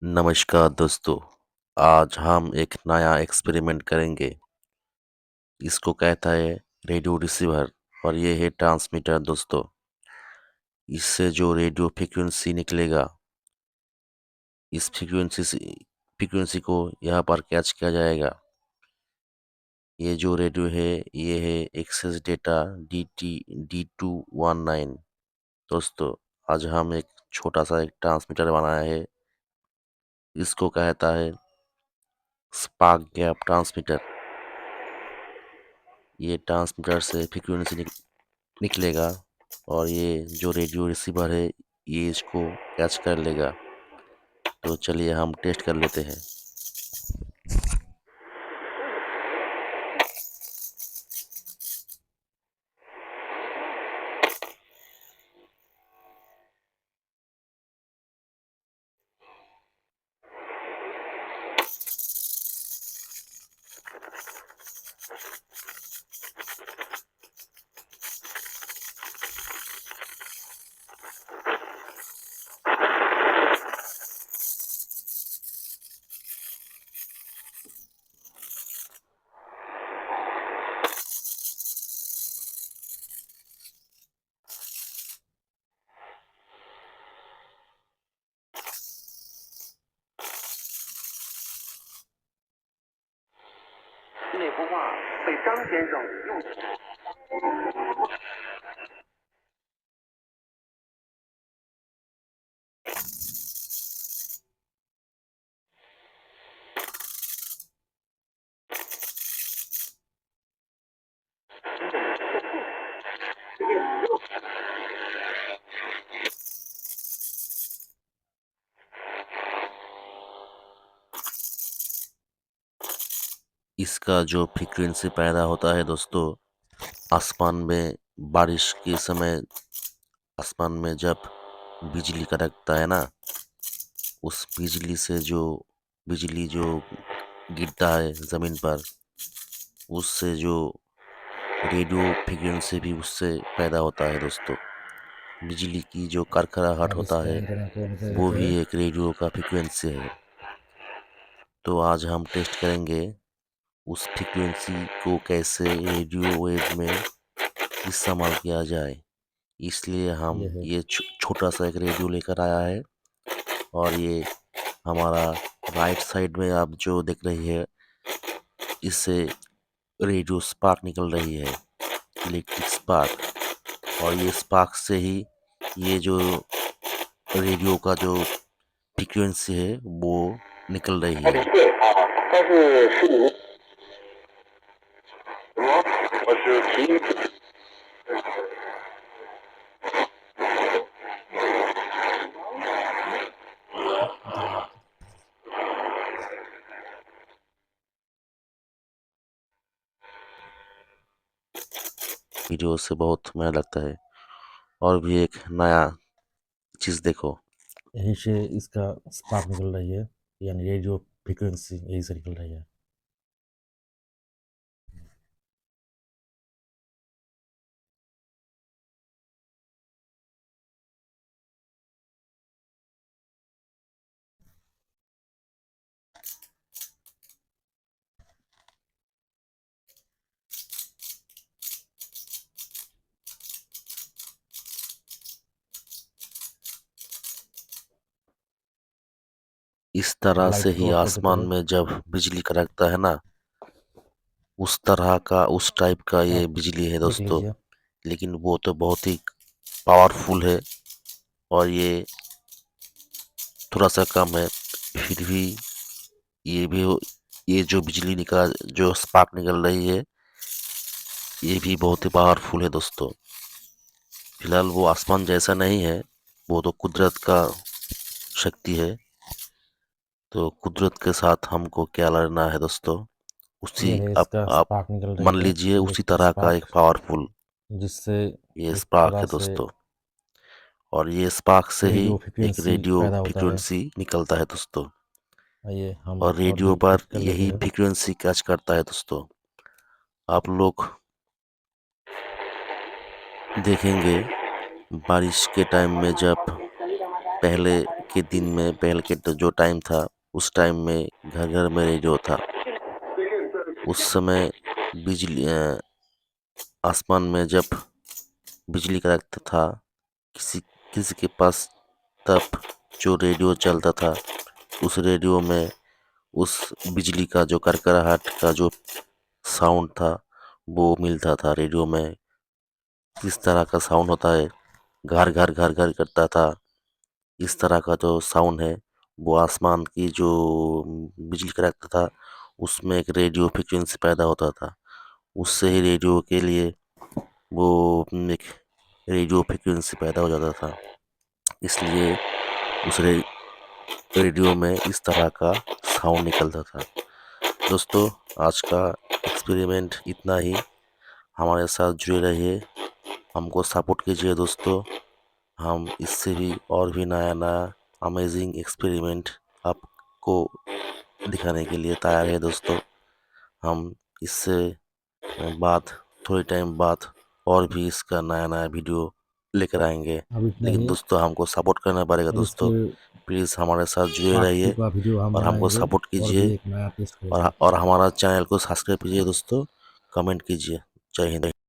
नमस्कार दोस्तों। आज हम एक नया एक्सपेरिमेंट करेंगे। इसको कहता है रेडियो रिसीवर और ये है ट्रांसमीटर दोस्तों। इससे जो रेडियो फ्रीक्वेंसी निकलेगा, इस फ्रीक्वेंसी को यहाँ पर कैच किया जाएगा। ये जो रेडियो है, ये है एक्सेस डेटा D219। दोस्तों, आज हम एक छोटा सा एक ट्रांसमीटर बनाया है। इसको कहता है स्पार्क गैप ट्रांसमीटर। ये ट्रांसमीटर से फ्रीक्वेंसी निकलेगा और ये जो रेडियो रिसीवर है, ये इसको कैच कर लेगा। तो चलिए हम टेस्ट कर लेते हैं।那幅画被张先生用。इसका जो फ्रीक्वेंसी पैदा होता है दोस्तों, आसमान में बारिश के समय आसमान में जब बिजली कड़कता है ना, उस बिजली जो गिरता है ज़मीन पर, उससे जो रेडियो फ्रीक्वेंसी भी उससे पैदा होता है दोस्तों। बिजली की जो कड़कड़ाहट अब होता इसका है, एंटीना खोल के वो देखे। भी एक रेडियो का फ्रीक्वेंसी है। तो आज हम टेस्ट करेंगे उस फ्रीक्वेंसी को कैसे रेडियो वेव में इस्तेमाल किया जाए। इसलिए हम ये है ये छोटा सा एक रेडियो लेकर आया है। और ये हमारा राइट साइड में आप जो देख रही है, इससे रेडियो स्पार्क निकल रही है, इलेक्ट्रिक स्पार्क। और ये स्पार्क से ही ये जो रेडियो का जो फ्रीक्वेंसी है, वो निकल रही है। 对啊，它是15什么？我是提。वीडियो से बहुत मजा लगता है। और भी एक नया चीज़ देखो। यहीं से इसका स्पार्क निकल रही है, यानी रेडियो फ्रीक्वेंसी यहीं से निकल रही है। इस तरह से लाइट को ही ऑफ करके आसमान पहले में जब बिजली कड़कता है ना, उस तरह का उस टाइप का ये आप बिजली है देख दोस्तों। लीजिए। लेकिन वो तो बहुत ही पावरफुल है। और ये थोड़ा सा कम है, फिर भी ये भी ये जो बिजली निकल जो स्पार्क निकल रही है, ये भी बहुत ही पावरफुल है दोस्तों। फिलहाल वो आसमान जैसा नहीं है, वो तो कुदरत का शक्ति है। तो कुदरत के साथ हमको क्या लड़ना है दोस्तों। ये उसी है आप इसका आप स्पार्क निकल रही मान है, लीजिए उसी इलेक्ट्रिक तरह का एक स्पार्क, पावरफुल जिससे ये एक स्पार्क तरह है से दोस्तों। और ये स्पार्क से ही रेडियो एक फ्रीक्वेंसी रेडियो पैदा होता है। फ्रीक्वेंसी निकलता है दोस्तों। आइए हम और और रेडियो भी पर टेस्ट कर लेते यही हैं। फ्रीक्वेंसी कैच करता है दोस्तों। आप लोग देखेंगे बारिश के टाइम में जब पहले के दिन में, पहले के जो टाइम था, उस टाइम में घर घर में रेडियो था। उस समय बिजली आसमान में जब बिजली कड़कता था, किसी किसी के पास तब जो रेडियो चलता था, उस रेडियो में उस बिजली का जो कड़कड़ाहट का जो साउंड था वो मिलता था। रेडियो में किस तरह का साउंड होता है, घर घर घर घर करता था, इस तरह का जो साउंड है वो आसमान की जो बिजली कड़कता था उसमें एक रेडियो फ्रिक्वेंसी पैदा होता था। उससे ही रेडियो के लिए वो एक रेडियो फ्रिक्वेंसी पैदा हो जाता था। इसलिए उस रेडियो में इस तरह का साउंड निकलता था। दोस्तों, आज का एक्सपेरिमेंट इतना ही। हमारे साथ जुड़े रहिए, हमको सपोर्ट कीजिए दोस्तों। हम इससे भी और भी नया नया अमेजिंग एक्सपेरिमेंट आपको दिखाने के लिए तैयार है दोस्तों। हम इससे बाद थोड़ी टाइम बाद और भी इसका नया नया वीडियो लेकर आएंगे। अब इतना लेकिन ही। दोस्तों हमको सपोर्ट करना पड़ेगा और दोस्तों। इसके प्लीज़ हमारे साथ जुड़े पार्ट 2 रहिए का वीडियो हम और हमको बनाएंगे सपोर्ट और भी कीजिए एक नया टेस्ट करेंगे। और हमारा चैनल को सब्सक्राइब कीजिए दोस्तों, कमेंट कीजिए। जय हिंद।